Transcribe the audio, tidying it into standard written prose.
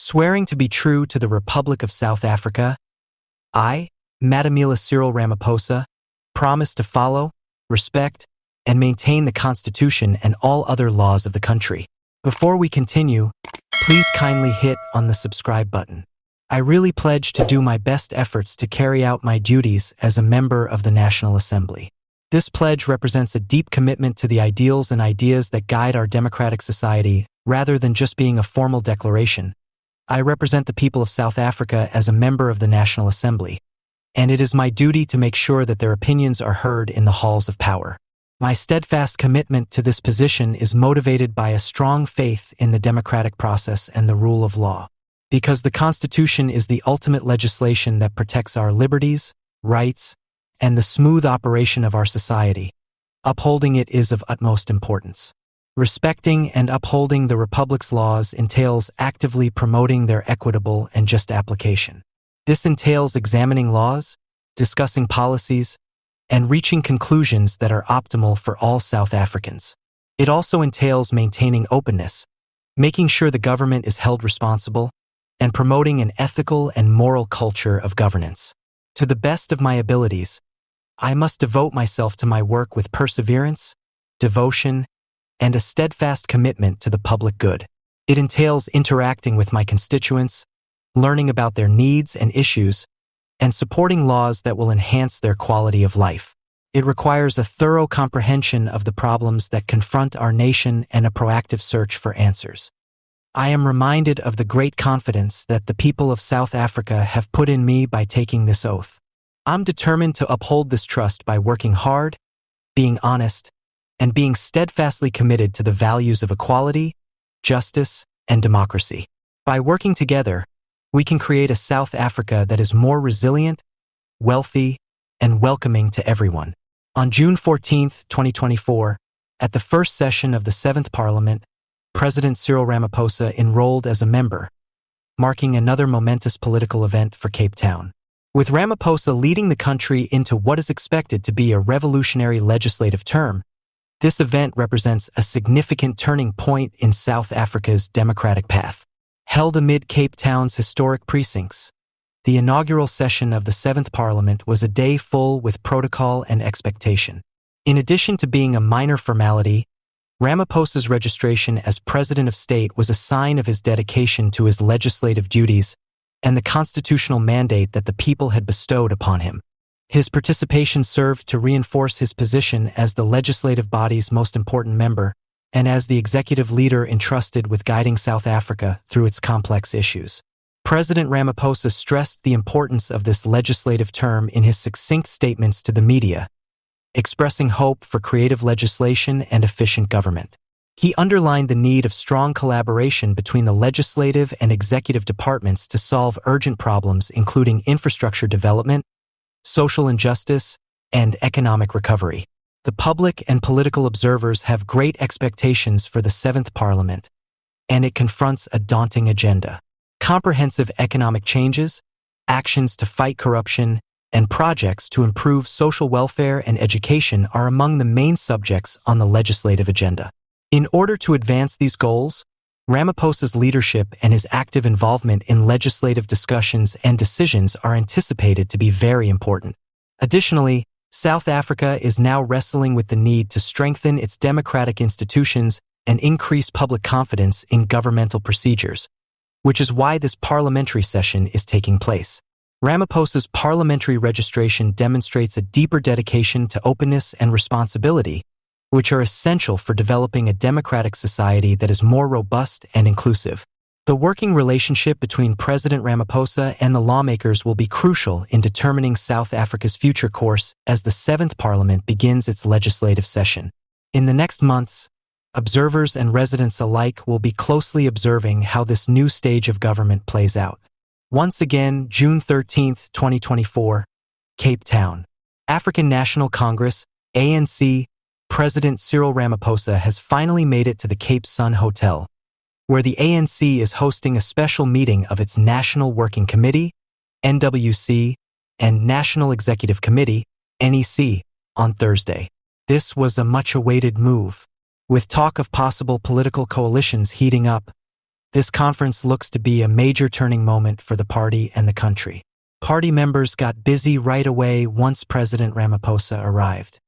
Swearing to be true to the Republic of South Africa, I, Matamela Cyril Ramaphosa, promise to follow, respect, and maintain the Constitution and all other laws of the country. Before we continue, please kindly hit on the subscribe button. I really pledge to do my best efforts to carry out my duties as a member of the National Assembly. This pledge represents a deep commitment to the ideals and ideas that guide our democratic society, rather than just being a formal declaration. I represent the people of South Africa as a member of the National Assembly, and it is my duty to make sure that their opinions are heard in the halls of power. My steadfast commitment to this position is motivated by a strong faith in the democratic process and the rule of law, because the Constitution is the ultimate legislation that protects our liberties, rights, and the smooth operation of our society. Upholding it is of utmost importance. Respecting and upholding the Republic's laws entails actively promoting their equitable and just application. This entails examining laws, discussing policies, and reaching conclusions that are optimal for all South Africans. It also entails maintaining openness, making sure the government is held responsible, and promoting an ethical and moral culture of governance. To the best of my abilities, I must devote myself to my work with perseverance, devotion, and a steadfast commitment to the public good. It entails interacting with my constituents, learning about their needs and issues, and supporting laws that will enhance their quality of life. It requires a thorough comprehension of the problems that confront our nation and a proactive search for answers. I am reminded of the great confidence that the people of South Africa have put in me by taking this oath. I'm determined to uphold this trust by working hard, being honest, and being steadfastly committed to the values of equality, justice, and democracy. By working together, we can create a South Africa that is more resilient, wealthy, and welcoming to everyone. On June 14, 2024, at the first session of the 7th Parliament, President Cyril Ramaphosa enrolled as a member, marking another momentous political event for Cape Town. With Ramaphosa leading the country into what is expected to be a revolutionary legislative term, this event represents a significant turning point in South Africa's democratic path. Held amid Cape Town's historic precincts, the inaugural session of the 7th Parliament was a day full with protocol and expectation. In addition to being a minor formality, Ramaphosa's registration as President of State was a sign of his dedication to his legislative duties and the constitutional mandate that the people had bestowed upon him. His participation served to reinforce his position as the legislative body's most important member and as the executive leader entrusted with guiding South Africa through its complex issues. President Ramaphosa stressed the importance of this legislative term in his succinct statements to the media, expressing hope for creative legislation and efficient government. He underlined the need of strong collaboration between the legislative and executive departments to solve urgent problems including infrastructure development, social injustice, and economic recovery. The public and political observers have great expectations for the 7th Parliament, and it confronts a daunting agenda. Comprehensive economic changes, actions to fight corruption, and projects to improve social welfare and education are among the main subjects on the legislative agenda. In order to advance these goals, Ramaphosa's leadership and his active involvement in legislative discussions and decisions are anticipated to be very important. Additionally, South Africa is now wrestling with the need to strengthen its democratic institutions and increase public confidence in governmental procedures, which is why this parliamentary session is taking place. Ramaphosa's parliamentary registration demonstrates a deeper dedication to openness and responsibility, which are essential for developing a democratic society that is more robust and inclusive. The working relationship between President Ramaphosa and the lawmakers will be crucial in determining South Africa's future course as the 7th Parliament begins its legislative session. In the next months, observers and residents alike will be closely observing how this new stage of government plays out. Once again, June 13, 2024, Cape Town. African National Congress, ANC, President Cyril Ramaphosa has finally made it to the Cape Sun Hotel, where the ANC is hosting a special meeting of its National Working Committee, NWC, and National Executive Committee, NEC, on Thursday. This was a much-awaited move. With talk of possible political coalitions heating up, This conference looks to be a major turning moment for the party and the country. Party members got busy right away once President Ramaphosa arrived.